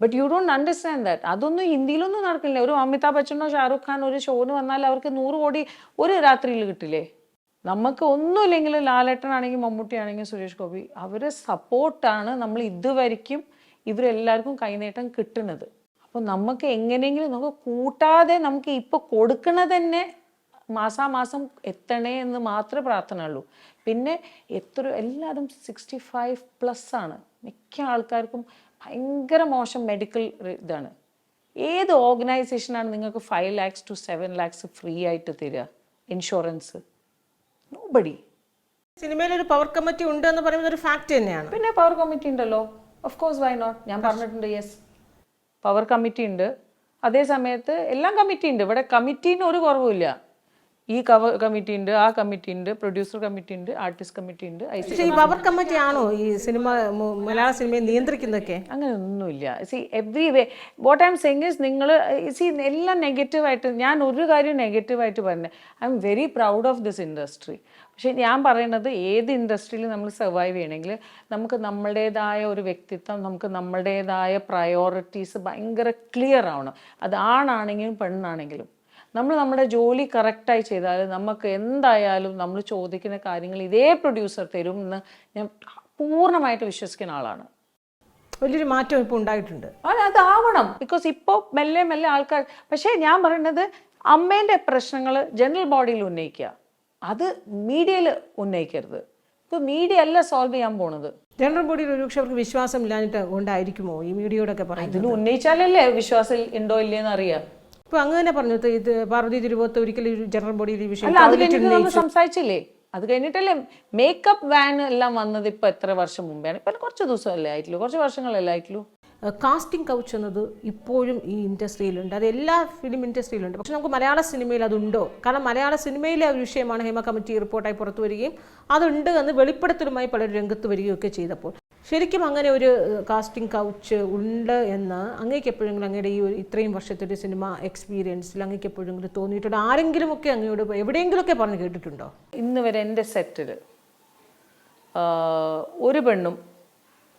But you don't understand that. അതൊന്നും ഹിന്ദിയിലൊന്നും നടക്കില്ല. ഒരു അമിതാഭ് ബച്ചനോ ഷാറുഖ് ഖാൻ ഒരു ഷോന് വന്നാൽ അവർക്ക് 100 കോടി ഒരു രാത്രിയിൽ കിട്ടില്ലേ? നമുക്ക് ഒന്നുമില്ലെങ്കിൽ ലാലേട്ടനാണെങ്കിൽ മമ്മൂട്ടി ആണെങ്കിൽ സുരേഷ് ഗോപി, അവരെ സപ്പോർട്ടാണ് നമ്മൾ ഇതുവരെയ്ക്കും ഇവരെല്ലാവർക്കും കൈനീട്ടം കിട്ടുന്നത്. അപ്പോൾ നമുക്ക് എങ്ങനെയെങ്കിലും നമുക്ക് കൂട്ടാതെ നമുക്ക് ഇപ്പോൾ കൊടുക്കണത് തന്നെ മാസാമാസം എത്തണേ എന്ന് മാത്രമേ പ്രാർത്ഥനയുള്ളൂ. പിന്നെ എല്ലാവരും 65+ ആണ്. മിക്ക ആൾക്കാർക്കും ഭയങ്കര മോശം മെഡിക്കൽ ഇതാണ്. ഏത് ഓർഗനൈസേഷനാണ് നിങ്ങൾക്ക് 5 lakhs to 7 lakhs ഫ്രീ ആയിട്ട് തരിക ഇൻഷുറൻസ്? നോബഡി. സിനിമയിലൊരു പവർ കമ്മിറ്റി ഉണ്ട് എന്ന് പറയുന്നത് ഒരു ഫാക്ട് തന്നെയാണ്. പിന്നെ പവർ കമ്മിറ്റി ഉണ്ടല്ലോ, ഓഫ് കോഴ്സ്, വൈ നോട്ട്? ഞാൻ പറഞ്ഞിട്ടുണ്ട്, യെസ്, പവർ കമ്മിറ്റി ഉണ്ട്. അതേ സമയത്ത് എല്ലാം കമ്മിറ്റി ഉണ്ട് ഇവിടെ. കമ്മിറ്റീന് ഒരു കുറവുമില്ല. ഈ കമ്മിറ്റി ഉണ്ട്, ആ കമ്മിറ്റി ഉണ്ട്, പ്രൊഡ്യൂസർ കമ്മിറ്റി ഉണ്ട്, ആർട്ടിസ്റ്റ് കമ്മിറ്റി ഉണ്ട്. ഈ പവർ കമ്മിറ്റി ആണോ ഈ സിനിമ മലയാള സിനിമയെ നിയന്ത്രിക്കുന്നതൊക്കെ? അങ്ങനെ ഒന്നുമില്ല. Every way what I am saying is, നിങ്ങൾ എല്ലാം നെഗറ്റീവായിട്ട്, ഞാൻ ഒരു കാര്യം നെഗറ്റീവായിട്ട് പറഞ്ഞത്, I am very proud of this industry. പക്ഷേ ഞാൻ പറയുന്നത്, ഏത് ഇൻഡസ്ട്രിയിൽ നമ്മൾ സർവൈവ് ചെയ്യണമെങ്കിൽ നമുക്ക് നമ്മളുടേതായ ഒരു വ്യക്തിത്വം, നമുക്ക് നമ്മളുടേതായ പ്രയോറിറ്റീസ് ഭയങ്കര ക്ലിയർ ആവണം. അത് ആണാണെങ്കിലും പെണ്ണാണെങ്കിലും. നമ്മൾ നമ്മുടെ ജോലി കറക്റ്റായി ചെയ്താൽ നമുക്ക് എന്തായാലും നമ്മൾ ചോദിക്കുന്ന കാര്യങ്ങൾ ഇതേ പ്രൊഡ്യൂസർ തരും എന്ന് ഞാൻ പൂർണ്ണമായിട്ട് വിശ്വസിക്കുന്ന ആളാണ്. വലിയൊരു മാറ്റം ഇപ്പോൾ ഉണ്ടായിട്ടുണ്ട്. അതാവണം. ബിക്കോസ് ഇപ്പോൾ മെല്ലെ മെല്ലെ ആൾക്കാർ, പക്ഷേ ഞാൻ പറയുന്നത് അമ്മേൻ്റെ പ്രശ്നങ്ങൾ ജനറൽ ബോഡിയിൽ ഉന്നയിക്കുക, അത് മീഡിയയിൽ ഉന്നയിക്കരുത്. ഇപ്പോൾ മീഡിയ അല്ല സോൾവ് ചെയ്യാൻ പോണത്. ജനറൽ ബോഡിയിൽ ഒരുപക്ഷെ അവർക്ക് വിശ്വാസം ഇല്ലാഞ്ഞിട്ട് കൊണ്ടായിരിക്കുമോ ഈ മീഡിയയോടൊക്കെ പറയുന്നത്? ഇതിൽ ഉന്നയിച്ചാലല്ലേ വിശ്വാസം ഉണ്ടോ ഇല്ലേന്ന് അറിയാം. ഇപ്പൊ അങ്ങ് തന്നെ പറഞ്ഞു, ഇത് പാർവതി തിരുവോത്ത് ഒരിക്കലും ജനറൽ ബോഡിയിൽ ഈ വിഷയം സംസാരിച്ചില്ലേ? അത് കഴിഞ്ഞിട്ടല്ലേ മേക്കപ്പ് വാൻ എല്ലാം വന്നത്. ഇപ്പൊ എത്ര വർഷം മുമ്പാണ്? ഇപ്പൊ കുറച്ച് ദിവസമല്ലേ ആയിട്ടുള്ളൂ, കുറച്ച് വർഷങ്ങളല്ലേ ആയിട്ടുള്ളൂ. കാസ്റ്റിംഗ് കൗച്ച് എന്നത് ഇപ്പോഴും ഈ ഇൻഡസ്ട്രിയിലുണ്ട്. അത് എല്ലാ ഫിലിം ഇൻഡസ്ട്രിയിലുണ്ട്. പക്ഷെ നമുക്ക് മലയാള സിനിമയിൽ അതുണ്ടോ? കാരണം മലയാള സിനിമയിലെ ഒരു വിഷയമാണ് ഹേമ കമ്മിറ്റി റിപ്പോർട്ടായി പുറത്തു വരികയും അതുണ്ട് എന്ന് വെളിപ്പെടുത്തലുമായി പലരും രംഗത്ത് വരികയൊക്കെ ചെയ്തപ്പോൾ, ശരിക്കും അങ്ങനെ ഒരു കാസ്റ്റിംഗ് കൗച്ച് ഉണ്ട് എന്ന് അങ്ങേക്ക് എപ്പോഴെങ്കിലും അങ്ങയുടെ ഈ ഇത്രയും വർഷത്തെ ഒരു സിനിമ എക്സ്പീരിയൻസിൽ അങ്ങേക്ക് എപ്പോഴെങ്കിലും തോന്നിയിട്ടുണ്ട്? ആരെങ്കിലുമൊക്കെ അങ്ങയോട് എവിടെയെങ്കിലുമൊക്കെ പറഞ്ഞ് കേട്ടിട്ടുണ്ടോ? ഇന്ന് വരെ എൻ്റെ സെറ്റിൽ ഒരു പെണ്ണും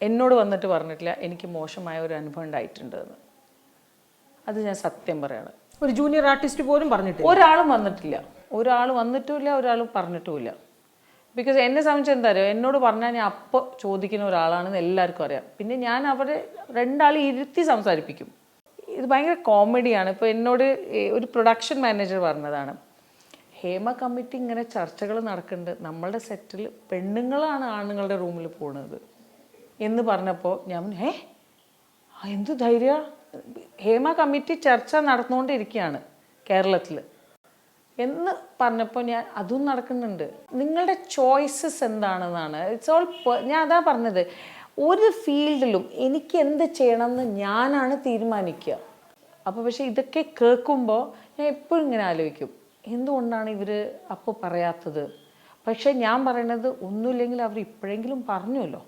എന്നോട് വന്നിട്ട് പറഞ്ഞിട്ടില്ല എനിക്ക് മോശമായ ഒരു അനുഭവം ഉണ്ടായിട്ടുണ്ട് എന്ന്. അത് ഞാൻ സത്യം പറയാണ്. ഒരു ജൂനിയർ ആർട്ടിസ്റ്റ് പോലും പറഞ്ഞിട്ടില്ല? ഒരാളും വന്നിട്ടില്ല, ഒരാൾ വന്നിട്ടുമില്ല, ഒരാളും പറഞ്ഞിട്ടുമില്ല. ബിക്കോസ് എന്നെ സംബന്ധിച്ച് എന്താ അറിയോ, എന്നോട് പറഞ്ഞാൽ ഞാൻ അപ്പോൾ ചോദിക്കുന്ന ഒരാളാണെന്ന് എല്ലാവർക്കും അറിയാം. പിന്നെ ഞാൻ അവരെ രണ്ടാളും ഇരുത്തി സംസാരിപ്പിക്കും. ഇത് ഭയങ്കര കോമഡിയാണ്. ഇപ്പോൾ എന്നോട് ഒരു പ്രൊഡക്ഷൻ മാനേജർ പറഞ്ഞതാണ്, ഹേമ കമ്മിറ്റി ഇങ്ങനെ ചർച്ചകൾ നടക്കുന്നുണ്ട്, നമ്മളുടെ സെറ്റിൽ പെണ്ണുങ്ങളാണ് ആണുങ്ങളുടെ റൂമിൽ പോകുന്നത് എന്ന് പറഞ്ഞപ്പോൾ ഞാൻ എന്ത് ധൈര്യ, ഹേമ കമ്മിറ്റി ചർച്ച നടന്നുകൊണ്ടിരിക്കുകയാണ് കേരളത്തിൽ എന്ന് പറഞ്ഞപ്പോൾ ഞാൻ അതും നടക്കുന്നുണ്ട്. നിങ്ങളുടെ ചോയ്സസ് എന്താണെന്നാണ്. It's all. ഞാൻ അതാ പറഞ്ഞത്, ഒരു ഫീൽഡിലും എനിക്ക് എന്ത് ചെയ്യണമെന്ന് ഞാനാണ് തീരുമാനിക്കുക. അപ്പോൾ പക്ഷേ ഇതൊക്കെ കേൾക്കുമ്പോൾ ഞാൻ എപ്പോഴും ഇങ്ങനെ ആലോചിക്കും, എന്തുകൊണ്ടാണ് ഇവർ അപ്പോൾ പറയാത്തത്? പക്ഷേ ഞാൻ പറയണത്, ഒന്നുമില്ലെങ്കിൽ അവർ ഇപ്പോഴെങ്കിലും പറഞ്ഞുവല്ലോ,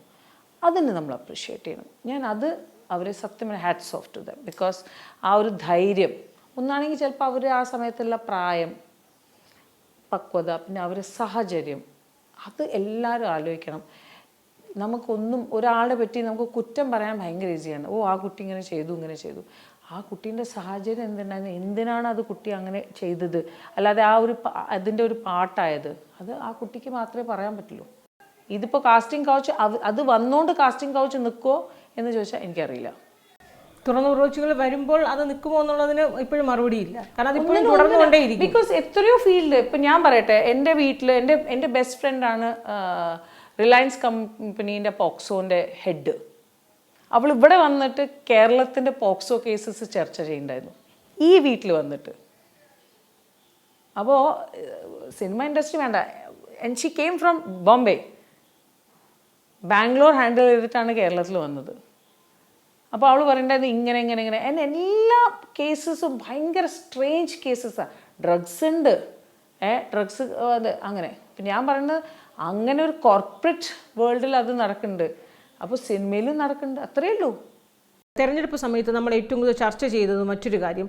അതിന് നമ്മൾ അപ്രിഷ്യേറ്റ് ചെയ്യണം. ഞാൻ അത് അവരെ സത്യം hats off to them. Because ആ ഒരു ധൈര്യം ഒന്നാണെങ്കിൽ ചിലപ്പോൾ അവർ ആ സമയത്തുള്ള പ്രായം, പക്വത, പിന്നെ അവരുടെ സാഹചര്യം, അത് എല്ലാവരും ആലോചിക്കണം. നമുക്കൊന്നും ഒരാളെ പറ്റി നമുക്ക് കുറ്റം പറയാൻ ഭയങ്കര ഈസിയാണ്. ആ കുട്ടി ഇങ്ങനെ ചെയ്തു, ഇങ്ങനെ ചെയ്തു. ആ കുട്ടീൻ്റെ സാഹചര്യം എന്തുണ്ടായിരുന്നു, എന്തിനാണ് അത് കുട്ടി അങ്ങനെ ചെയ്തത്, അല്ലാതെ അതിൻ്റെ ഒരു പാട്ടായത്, അത് ആ കുട്ടിക്ക് മാത്രമേ പറയാൻ പറ്റുള്ളൂ. ഇതിപ്പോൾ കാസ്റ്റിംഗ് കൗച്ച് അത് വന്നുകൊണ്ട് കാസ്റ്റിംഗ് കൗച്ച് നിൽക്കുമോ എന്ന് ചോദിച്ചാൽ എനിക്കറിയില്ല. തുറന്നു പ്രൊജക്റ്റുകൾ വരുമ്പോൾ അത് നിൽക്കുമോ എന്നുള്ളതിന് ഇപ്പോഴും മറുപടിയില്ല. കാരണം അതിപ്പോഴും തുടർന്നുകൊണ്ടേയിരിക്കും. ബിക്കോസ് എത്രയോ ഫീൽഡ്, ഇപ്പം ഞാൻ പറയട്ടെ, എൻ്റെ വീട്ടിൽ എൻ്റെ ബെസ്റ്റ് ഫ്രണ്ടാണ് റിലയൻസ് കമ്പനീൻ്റെ പോക്സോൻ്റെ ഹെഡ്. അവൾ ഇവിടെ വന്നിട്ട് കേരളത്തിൻ്റെ പോക്സോ കേസസ് ചർച്ച ചെയ്യുന്നുണ്ടായിരുന്നു ഈ വീട്ടിൽ വന്നിട്ട്. അപ്പോൾ സിനിമ ഇൻഡസ്ട്രി വേണ്ട, and she came from Bombay, Bangalore handle ചെയ്തിട്ടാണ് കേരളത്തിൽ വന്നത്. അപ്പോൾ അവൾ പറയേണ്ടത് ഇങ്ങനെ ഇങ്ങനെ ഇങ്ങനെ എൻ്റെ എല്ലാ കേസസും ഭയങ്കര സ്ട്രേഞ്ച് കേസസാണ്. ഡ്രഗ്സ് ഉണ്ട്, ഡ്രഗ്സ് അത് അങ്ങനെ. അപ്പം ഞാൻ പറയുന്നത് അങ്ങനെ ഒരു കോർപ്പറേറ്റ് വേൾഡിൽ അത് നടക്കുന്നുണ്ട്, അപ്പോൾ സിനിമയിലും നടക്കുന്നുണ്ട്, അത്രയേ ഉള്ളൂ. തെരഞ്ഞെടുപ്പ് സമയത്ത് നമ്മൾ ഏറ്റവും കൂടുതൽ ചർച്ച ചെയ്തത് മറ്റൊരു കാര്യം,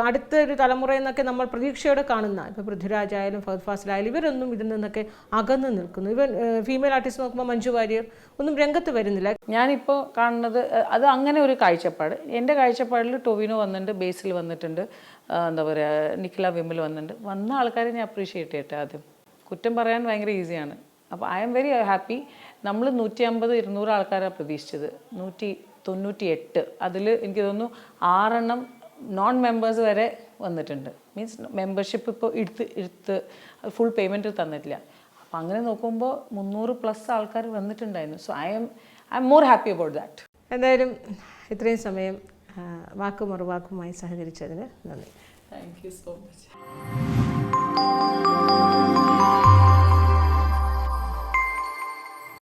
അടുത്തൊരു തലമുറയെന്നൊക്കെ നമ്മൾ പ്രതീക്ഷയോടെ കാണുന്ന ഇപ്പോൾ പൃഥ്വിരാജ് ആയാലും ഫഹദ് ഫാസിലായാലും ഇവരൊന്നും ഇതിൽ നിന്നൊക്കെ അകന്ന് നിൽക്കുന്നു. ഇവൻ ഫീമെയിൽ ആർട്ടിസ്റ്റ് നോക്കുമ്പോൾ മഞ്ജു വാര്യർ ഒന്നും രംഗത്ത് വരുന്നില്ല. ഞാനിപ്പോൾ കാണുന്നത് അത് അങ്ങനെ ഒരു കാഴ്ചപ്പാട്. എൻ്റെ കാഴ്ചപ്പാടിൽ ടൊവിനോ വന്നിട്ടുണ്ട്, ബേസിൽ വന്നിട്ടുണ്ട്, എന്താ പറയുക, നിഖില വിമൽ വന്നിട്ടുണ്ട്. വന്ന ആൾക്കാരെ ഞാൻ അപ്രീഷിയേറ്റ് ചെയ്യട്ടെ. ആദ്യം കുറ്റം പറയാൻ ഭയങ്കര ഈസിയാണ്. അപ്പോൾ ഐ എം വെരി ഹാപ്പി. നമ്മൾ 150-200 ആൾക്കാരാണ് പ്രതീക്ഷിച്ചത്, 198. അതിൽ എനിക്ക് തോന്നുന്നു 6 നോൺ മെമ്പേഴ്സ് വരെ വന്നിട്ടുണ്ട്. മീൻസ് മെമ്പർഷിപ്പ് ഇപ്പോൾ എടുത്ത് ഫുൾ പേയ്മെൻറ്റ് തന്നിട്ടില്ല. അപ്പോൾ അങ്ങനെ നോക്കുമ്പോൾ 300+ ആൾക്കാർ വന്നിട്ടുണ്ടായിരുന്നു. So I am more happy about that. എന്തായാലും ഇത്രയും സമയം വാക്കും മറുവാക്കുമായി സഹകരിച്ചതിന് നന്ദി. Thank you so much.